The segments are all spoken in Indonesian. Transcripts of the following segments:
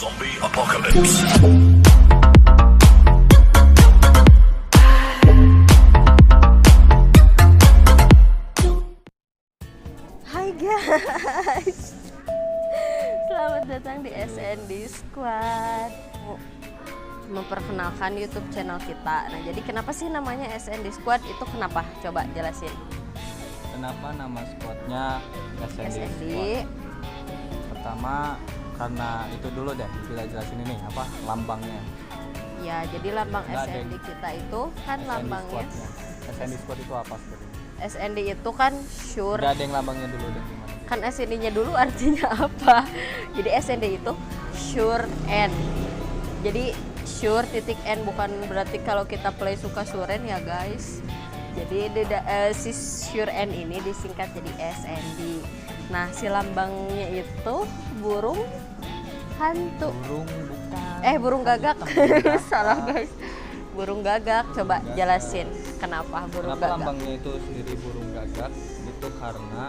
Zombie Apocalypse. Hai guys, selamat datang di SND Squad. Memperkenalkan YouTube channel kita. Nah, jadi kenapa sih namanya SND Squad? Itu kenapa? Coba jelasin. Kenapa nama squadnya SND SND. Squad? Pertama karena itu dulu deh, kita jelasin ini apa lambangnya. Ya, jadi lambang Nggak ada SND yang- kita itu kan SND lambangnya. Squadnya. SND Squad itu apa sebenarnya? SND itu kan sure. Udah ada yang lambangnya dulu deh gimana? Kan SND-nya dulu artinya apa? Jadi SND itu sure end. Jadi sure titik end, bukan berarti kalau kita play suka suren ya guys. Jadi si sure end ini disingkat jadi SND. Nah, si lambangnya itu burung hantu. Burung bukan. Burung gagak. Burung Salah guys. Burung gagak. Coba jelasin kenapa burung Kenapa gagak. lambangnya itu sendiri burung gagak? Itu karena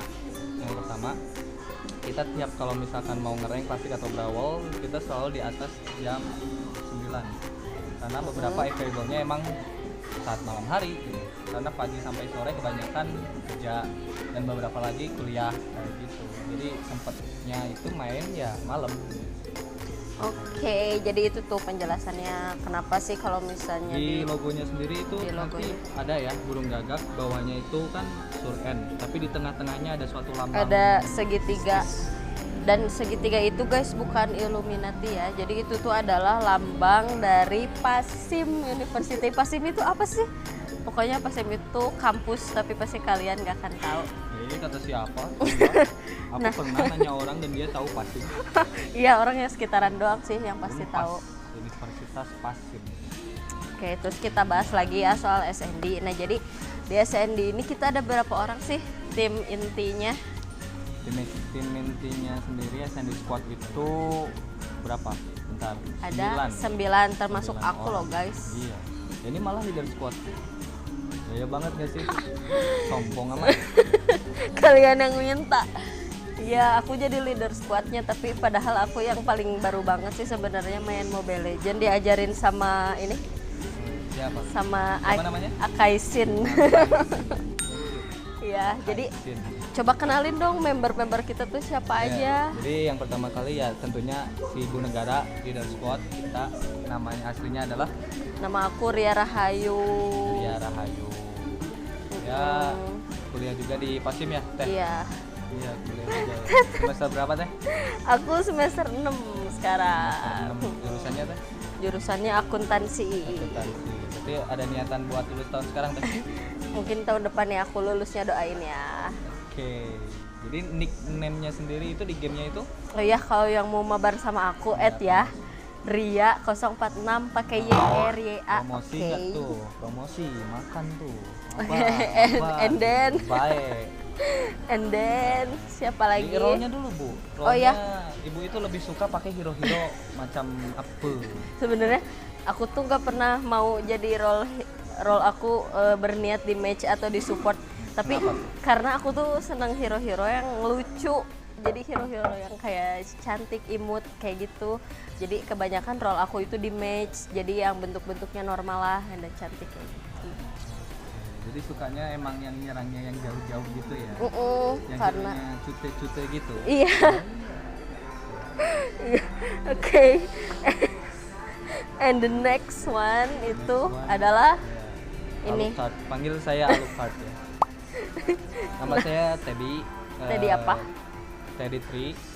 yang pertama kita tiap kalau misalkan mau ngerank klasik atau brawl kita selalu di atas jam 9 karena beberapa available-nya emang saat malam hari gitu. Karena pagi sampai sore kebanyakan kerja dan beberapa lagi kuliah kayak gitu, jadi sempatnya itu main ya malam. Oke, jadi itu tuh penjelasannya kenapa sih kalau misalnya Di logonya sendiri itu di nanti logonya. ada ya burung gagak, bawahnya itu kan surken, tapi di tengah-tengahnya ada suatu lambang. ada segitiga, dan segitiga itu guys bukan Illuminati ya, jadi itu tuh adalah lambang dari Pasim University. Pasim itu apa sih? Pokoknya Pasim itu kampus, tapi pasti kalian gak akan tahu. Jadi kata siapa? Aku pernah nanya orang dan dia tahu pasti. Iya, orang yang sekitaran doang sih yang pasti Unpas, tahu. Universitas Pasim. Oke, terus kita bahas lagi ya soal SND. Nah, jadi di SND ini kita ada berapa orang sih tim intinya? Tim intinya sendiri SND Squad itu berapa? Bentar. Ada 9 termasuk 9 aku orang. loh guys. Iya. Ini malah leader squad. Gaya banget gak sih? Sombong amat. Kalian yang minta. Ya, aku jadi leader squadnya, tapi padahal aku yang paling baru banget sih sebenarnya main Mobile Legends, diajarin sama ini, Siapa? sama Apa namanya? Akaisin. Ya, jadi Sin. coba kenalin dong member-member kita tuh siapa aja. Ya, jadi yang pertama kali ya tentunya si Ibu Negara leader squad kita, namanya aslinya adalah Nama aku Ria Rahayu. Ria Rahayu. Ya kuliah juga di Pasim ya Teh? Iya, Iya kuliah juga. Semester berapa Teh? aku semester 6 sekarang. 6. Jurusannya Teh? Jurusannya akuntansi. Akuntansi. Berarti ada niatan buat lulus tahun sekarang Teh? Mungkin tahun depan ya aku lulusnya, doain ya. Oke. Jadi nickname-nya sendiri itu di gamenya itu? Oh iya, kalau yang mau mabar sama aku ya. Ria 046 pakai YRYA. Promosi nggak tuh? Promosi makan tuh. And then baik. and then siapa lagi? Di role-nya dulu Bu. Oh, iya. Ibu itu lebih suka pakai hero-hero macam apa? Sebenarnya aku tuh nggak pernah mau jadi role aku berniat di match atau di support. Tapi Kenapa? karena aku tuh senang hero-hero yang lucu. Jadi hero-hero yang kayak cantik, imut kayak gitu. Jadi kebanyakan role aku itu di match. Jadi yang bentuk-bentuknya normal lah dan cantik kayak gitu. Jadi sukanya emang yang nyerangnya yang jauh-jauh gitu ya? Yang Karena hero-nya cute-cute gitu? iya. Oke. And the next one itu adalah ini. Alucard. Panggil saya Alucard ya. Nama saya Teddy. Teddy apa? Teddy 3.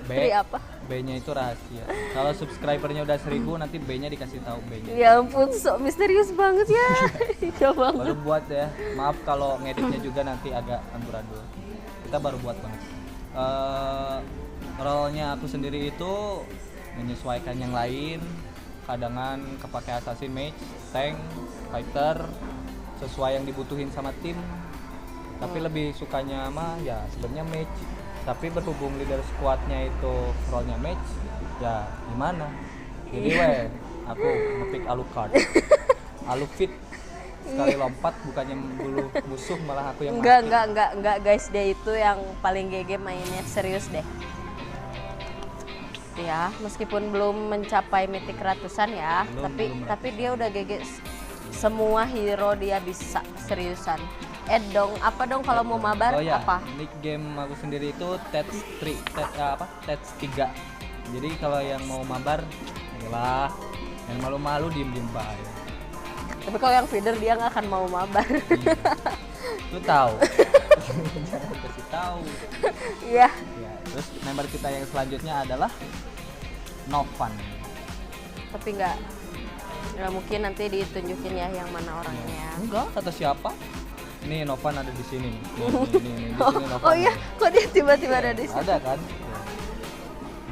Tri apa? B-nya itu rahasia. Kalau subscribernya udah 1000 nanti B-nya dikasih tahu B-nya. Ya ampun, sok misterius banget ya. Iya banget. Baru buat ya. Maaf kalau ngeditnya juga nanti agak amburadul. Kita baru buat banget. Role-nya aku sendiri itu menyesuaikan yang lain. Kadangan kepake assassin, mage, tank, fighter, sesuai yang dibutuhin sama tim. Tapi lebih sukanya mah ya sebenarnya mage. Tapi berhubung leader squadnya itu role-nya match, ya gimana? Jadi aku ngepick Alucard. Alufit sekali lompat bukannya dulu musuh malah aku yang mati. Enggak guys, dia itu yang paling GG mainnya, serius deh. Ya, meskipun belum mencapai mitik ratusan ya, Belum tapi dia udah GG semua hero dia bisa, seriusan. Dong, apa dong kalau mau mabar Oh ya, apa? nickname aku sendiri itu Tats 3. Jadi kalau yang mau mabar, lah, yang malu-malu diem-diem bae. Tapi kalau yang feeder dia nggak akan mau mabar. Lu tahu. Jangan kasih tahu. Iya. Ya, terus member kita yang selanjutnya adalah Novan. Tapi nggak mungkin nanti ditunjukin ya yang mana orangnya. Enggak, kata siapa? Nih Novan ada di sini. Nih, di sini Novan. Oh iya, kok dia tiba-tiba ada di sini? Ada kan?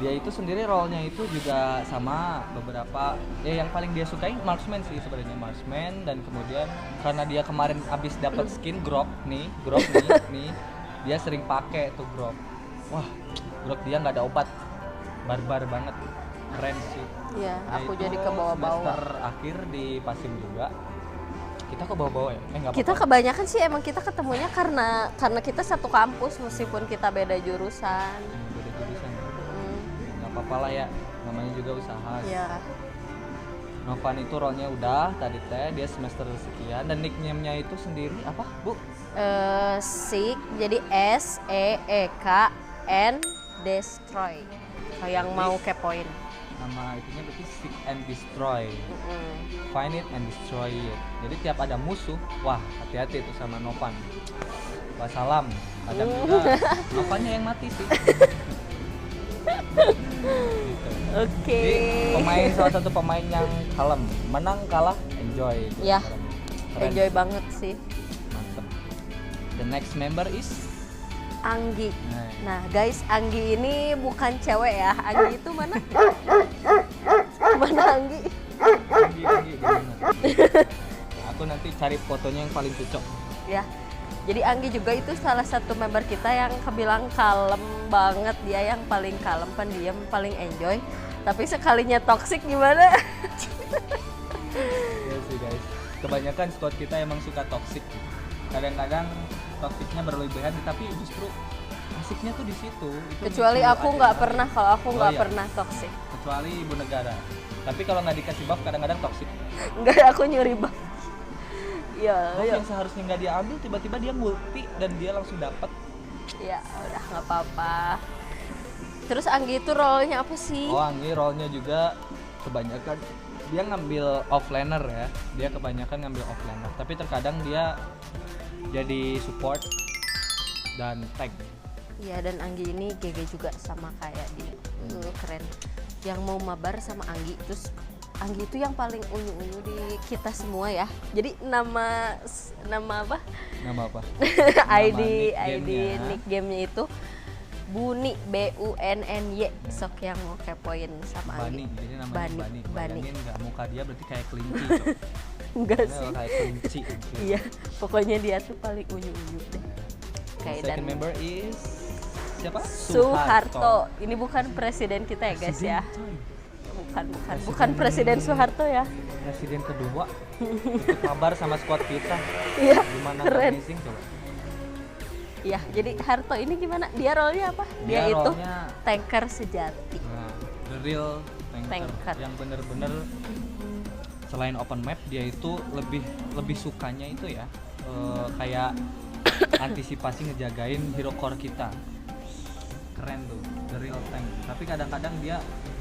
Dia itu sendiri role-nya itu juga sama beberapa yang paling dia sukai marksman sih sebenarnya, marksman. Dan kemudian karena dia kemarin abis dapat skin grok nih dia sering pakai tuh grok. Wah, grok dia nggak ada obat, barbar banget, keren sih. Iya, Dia aku itu jadi ke bawah-bawah. semester akhir di Pasim juga. Kita ke bawah-bawah ya? Nggak Kita apa-apa. kebanyakan sih emang kita ketemunya karena kita satu kampus meskipun kita beda jurusan. Beda jurusan. Mm, Nggak apa-apa lah ya, namanya juga usaha. Iya. Novan itu role-nya udah tadi teh, dia semester sekian. Dan nickname-nya itu sendiri apa, Bu? Seek, jadi SEEK Destroy. Kalau yang mau kepoin. Nama itunya berarti Seek and Destroy. Mm-mm. Find it and destroy it. Jadi tiap ada musuh, wah hati-hati itu sama Novan. Wassalam. Kadang juga Novannya yang mati sih. Gitu. Oke. Jadi salah satu pemain yang kalem, menang kalah enjoy. Ya, Keren. enjoy banget sih. Mantep. The next member is Anggi. Nah, Nah guys, Anggi ini bukan cewek ya. Anggi itu mana? Mana Anggi? Anggi gimana? Aku nanti cari fotonya yang paling cocok. Ya. Jadi Anggi juga itu salah satu member kita yang kebilang kalem banget, dia yang paling kalem, pendiam, paling enjoy. Tapi sekalinya toxic gimana? Ya sih guys. Kebanyakan squad kita emang suka toxic. Kadang-kadang toksiknya berlebihan, tapi justru asiknya tuh di situ. Itu Kecuali lucu aku aja. nggak pernah, kalau aku Oh nggak iya. pernah toxic. Kecuali ibu negara. Tapi kalau nggak dikasih buff kadang-kadang toxic. Nggak, aku nyuri buff. Ya, Buff ya. yang seharusnya nggak diambil tiba-tiba dia multi dan dia langsung dapat. Ya udah nggak apa-apa. Terus Anggi itu role-nya apa sih? Oh, Anggi role-nya juga kebanyakan dia ngambil offlaner ya. Dia kebanyakan ngambil offlaner. Tapi terkadang dia jadi support dan tank. Iya, dan Anggi ini GG juga sama kayak dia. Keren. Yang mau mabar sama Anggi, terus Anggi itu yang paling unyu-unyu di kita semua ya. Jadi nama apa? Nama apa? ID nickname-nya. nick gamenya itu Bunny, BUNNY. Sok yang mau kepoin sama Bani, Anggi. jadi namanya Bani, Bani. Bani. Bayangin nggak, muka dia berarti kayak kelinci, Cok. Enggak Karena sih. kayak kelinci. Iya, pokoknya dia tuh paling unyu-unyu deh. Kayak Second member is siapa? Soeharto. Ini bukan presiden kita ya guys ya. Bukan Presiden Soeharto ya. Presiden kedua. Ikut kabar sama squad kita. Iya. Gimana Keren. amazing coba? Iya, jadi Harto ini gimana? Dia role-nya apa? Dia itu role-nya, tanker sejati. nah, the real tanker. Tanker. Yang bener-bener selain open map dia itu lebih sukanya itu ya kayak antisipasi ngejagain hero core kita. Keren tuh, the real tank. Tapi kadang-kadang dia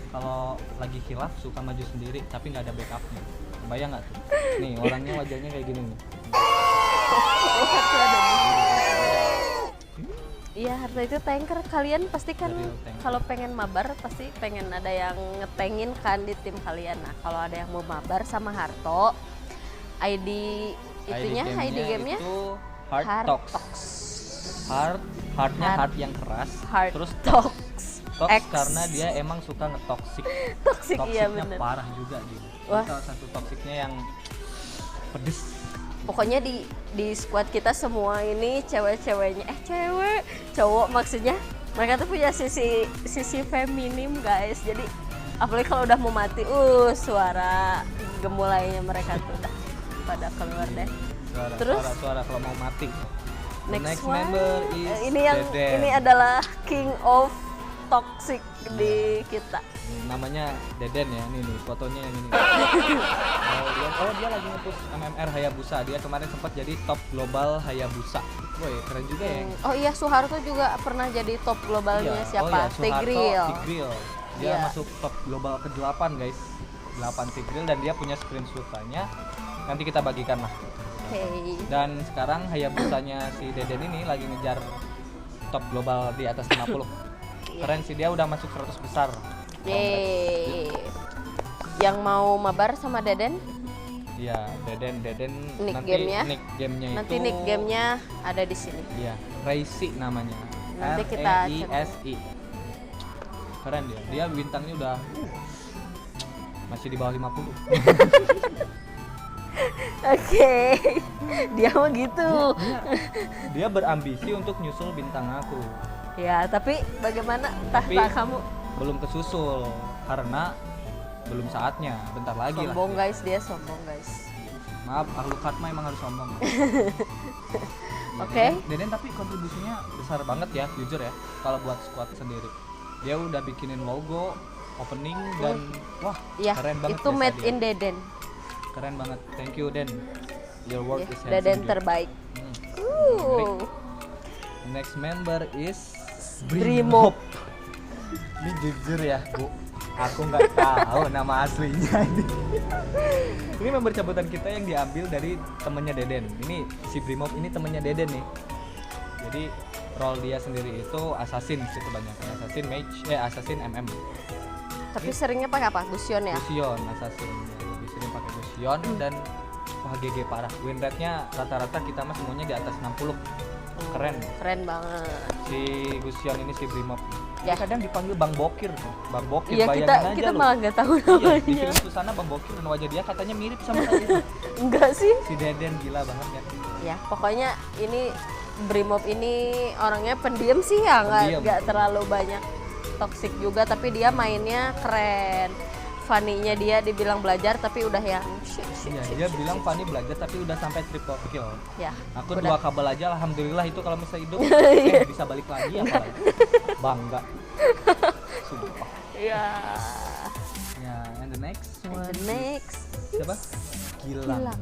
kalau lagi khilaf suka maju sendiri tapi nggak ada backupnya. Bayang nggak tuh? Nih orangnya wajahnya kayak gini nih. Oh, Harto ada di sini. Iya, Harto itu tanker. Kalian pasti kan The real tanker. kalau pengen mabar pasti pengen ada yang ngetengin kan di tim kalian. Nah, kalau ada yang mau mabar sama Harto, ID itunya, ID gamenya itu Hard Tox. Heartnya heart yang keras. Hard Terus Tox. Tox X. karena dia emang suka ngetoxic. Toxic, iya Toksiknya bener. parah juga dia. Wah. Salah satu toksiknya yang pedes. Pokoknya di squad kita semua ini cewek-ceweknya, cowok maksudnya, mereka tuh punya sisi feminim guys. Jadi apalagi kalau udah mau mati, suara gemulainya mereka tuh udah pada keluar deh. Terus? Suara kalau mau mati. The Next one, member is ini Deden. adalah king of toxic di kita. namanya Deden ya, ini nih fotonya yang ini. Dia lagi nge-push MMR Hayabusa. Dia kemarin sempat jadi top global Hayabusa. Woi, keren juga ya. Oh iya, Soeharto juga pernah jadi top globalnya Iya. siapa? Oh iya, Soeharto, Tigreal. Tigreal. Dia Iya. masuk top global ke-8 guys. 8 Tigreal dan dia punya screenshot-nya. Nanti kita bagikan lah. Oke. Dan sekarang Hayabusanya si Deden ini lagi ngejar top global di atas 50. Keren sih, dia udah masuk 100 besar. Yeay. Yang mau mabar sama Deden? Iya, Deden Nick nanti game-nya? nick gamenya Nanti itu. nick gamenya ada di sini. Iya, Reisi namanya. Nanti kita REISI. Keren dia. Dia bintangnya udah masih di bawah 50. Oke. Dia mah gitu. Dia berambisi untuk nyusul bintang aku. Ya, tapi bagaimana Tapi tahta kamu? belum kesusul karena belum saatnya. Bentar lagi lah. Sombong guys, dia sombong guys. Maaf, Ahlu Karma emang harus sombong. Oke. Deden tapi kontribusinya besar banget ya, jujur ya. Kalau buat squad sendiri, dia udah bikinin logo, opening dan wah Iya, keren banget. itu jasa made dia. in Deden. Keren banget. Thank you Den. Your work Ya, is handsome. Deden dude. terbaik. Hmm. Next member is Brimob. Ini jujur ya Bu, aku nggak tahu nama aslinya ini. Ini member cabutan kita yang diambil dari temennya Deden. Ini si Brimob ini temennya Deden nih. Jadi role dia sendiri itu assassin sih kebanyakan, assassin mage, assassin MM. Tapi seringnya pakai apa? Gusion ya? Gusion assassin, ya, lebih sering pakai Gusion dan wah GG parah. Win rate-nya rata-rata kita mah semuanya di atas 60. Keren. Keren banget. Si Gusion ini si Brimob. Ya. Dia kadang dipanggil Bang Bokir. Bang Bokir, Iya, bayangin kita aja lu. malah nggak tahu Iya, di namanya. film Susana Bang Bokir dan wajah dia katanya mirip sama saya. Enggak sih? Si Deden gila banget kan. Ya, pokoknya ini Brimob ini orangnya pendiam sih ya, Pendiam. nggak terlalu banyak toxic juga, tapi dia mainnya keren. Funny-nya dia dibilang belajar tapi udah yang shit. Iya, dia bilang Fanny belajar tapi udah sampai triple kill. Ya, Aku udah. 2 kabel aja alhamdulillah itu kalau misalnya hidup bisa balik lagi apalagi. Bangga. Sumpah. Ya. Ya, and the next And one. the next. Siapa? Gilang. Gilang.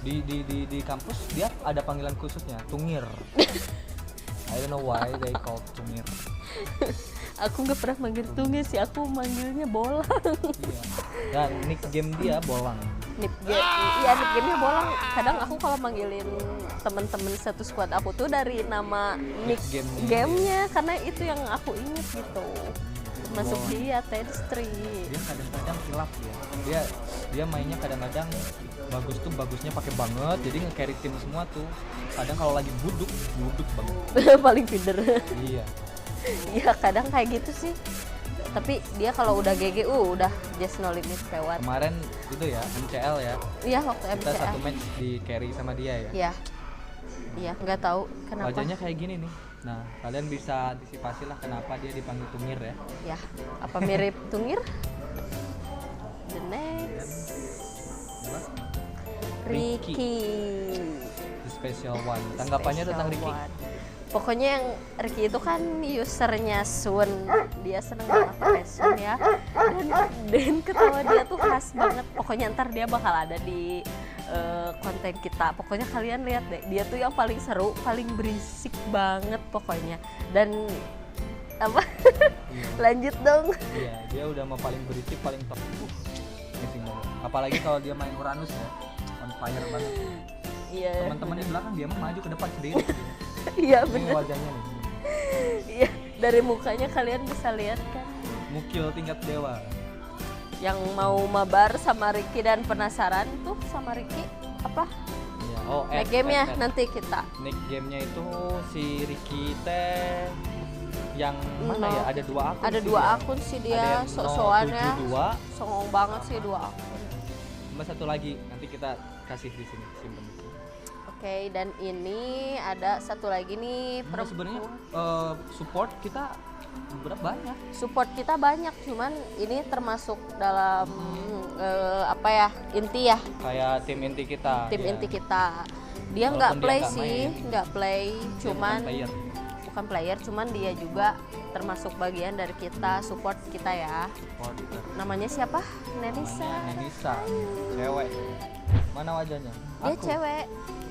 Di kampus dia ada panggilan khususnya, Tungir. I don't know why they call Tungir. Aku nggak pernah manggil Tungir sih, aku manggilnya Bolang. Iya. Dan nick game dia Bolang. Nick game, iya nick gamenya Bolang. Kadang aku kalau manggilin temen-temen satu squad aku tuh dari nama nick Game-nya. gamenya, karena itu yang aku inget gitu. Masuk Bolang. dia Ted Street. Dia kadang-kadang hilaf ya. Dia mainnya kadang-kadang bagus tuh bagusnya pakai banget, jadi nge-carry tim semua tuh. Kadang kalau lagi buduk banget. Paling feeder. Iya. Iya kadang kayak gitu sih. Tapi dia kalau udah GG udah just no limit lewat. Kemarin itu ya MCL ya. Iya waktu Kita MCA. satu match di carry sama dia ya. Iya. Iya nggak tahu kenapa. Wajahnya kayak gini nih. Nah, kalian bisa antisipasi lah kenapa dia dipanggil Tungir ya. Ya, apa mirip Tungir? The next Apa? Ricky. The special one. Tanggapannya Special tentang Ricky? one. Pokoknya yang Ricky itu kan usernya Sun. Dia seneng banget pakai Sun ya. Dan ketawa dia tuh khas banget. Pokoknya ntar dia bakal ada di konten kita. Pokoknya kalian lihat deh. Dia tuh yang paling seru, paling berisik banget pokoknya. Dan apa? Iya. Lanjut dong. Iya, dia udah mau paling berisik, paling top. Amazing banget. Apalagi kalau dia main Uranus ya. On fire banget. Iya. Teman-teman di belakang dia mah maju ke depan sendiri. Iya Ini bener. wajahnya nih. Iya, dari mukanya kalian bisa lihat kan. Mukil tingkat dewa. Yang mau mabar sama Ricky dan penasaran tuh sama Ricky apa? Iya. Oh, Nick game-nya nanti kita. Nick game-nya itu si Ricky teh yang mana No. ya? Ada 2 akun. Ada sih 2 dia. akun sih Ada dia, yang sok-sokannya 072, songong banget sih 2 akun. sama satu lagi nanti kita kasih di sini simpen. Oke, dan ini ada satu lagi nih Nah, sebenarnya support kita banyak. Support kita banyak, cuman ini termasuk dalam apa ya, inti ya, Kayak tim inti kita. tim ya. inti kita. Dia Walaupun nggak dia play nggak sih, main. nggak play, Dia cuman bukan player. bukan bukan player, cuman dia juga termasuk bagian dari kita, support kita ya. Supporter. Namanya siapa? Nenisa. Namanya Nenisa, cewek. Mana wajahnya? Dia cewek.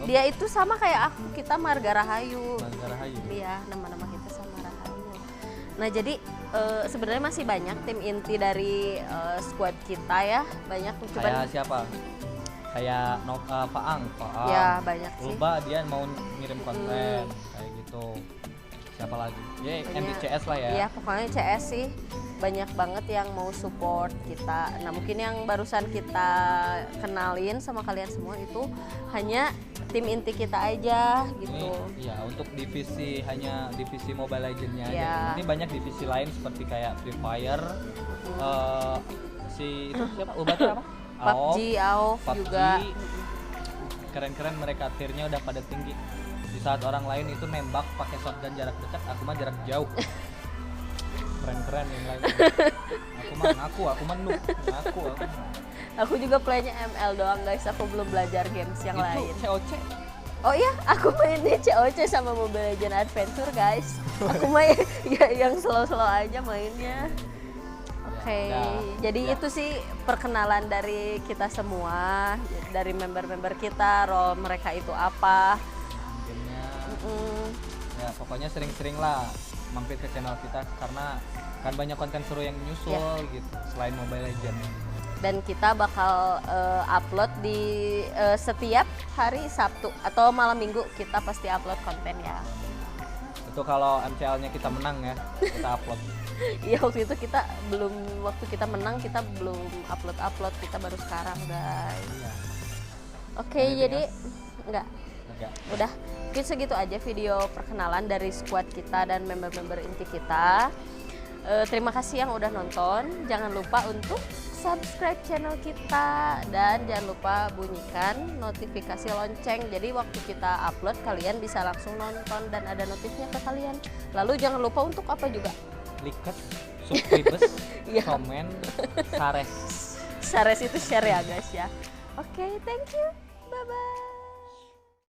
Dia itu sama kayak aku, kita Marga Rahayu. Marga Rahayu. Iya, nama-nama kita sama Rahayu. Nah jadi sebenarnya masih banyak tim inti dari squad kita ya, banyak. Kayak siapa? Kayak Faang. Ya banyak sih. Lupa dia mau ngirim konten kayak gitu. Siapa lagi? Ya NDCS lah ya. Iya pokoknya CS sih banyak banget yang mau support kita. Nah mungkin yang barusan kita kenalin sama kalian semua itu hanya tim inti kita aja gitu. Iya untuk divisi hanya divisi Mobile Legends-nya aja. Iya. Ini banyak divisi lain seperti kayak Free Fire, si itu siapa? Ubatnya apa? PUBG, AoV juga. Keren-keren mereka tiernya udah pada tinggi. Di saat orang lain itu nembak pakai shotgun jarak dekat, aku mah jarak jauh. Keren-keren yang lain. Aku mah noob. Aku. Aku juga playnya ML doang guys, aku belum belajar games yang lain. Itu COC. Oh iya, aku mainnya COC sama Mobile Legends Adventure guys. Aku main yang slow-slow aja mainnya. Oke, jadi itu sih perkenalan dari kita semua, dari member-member kita, role mereka itu apa. Gamenya. Ya pokoknya sering-sering lah mampir ke channel kita karena kan banyak konten seru yang nyusul gitu selain Mobile Legends. Dan kita bakal upload di setiap hari Sabtu atau malam Minggu kita pasti upload konten ya. Itu kalau MCL-nya kita menang ya, kita upload. Iya waktu itu waktu kita menang kita belum upload, kita baru sekarang guys. Iya. Oke, jadi enggak. Udah, mungkin segitu aja video perkenalan dari squad kita dan member-member inti kita. Terima kasih yang udah nonton. Jangan lupa untuk subscribe channel kita dan jangan lupa bunyikan notifikasi lonceng. Jadi waktu kita upload kalian bisa langsung nonton dan ada notifnya ke kalian. Lalu jangan lupa untuk apa juga? Like, subscribe, komen, shares. Shares itu share ya guys ya. Oke, thank you. Bye bye.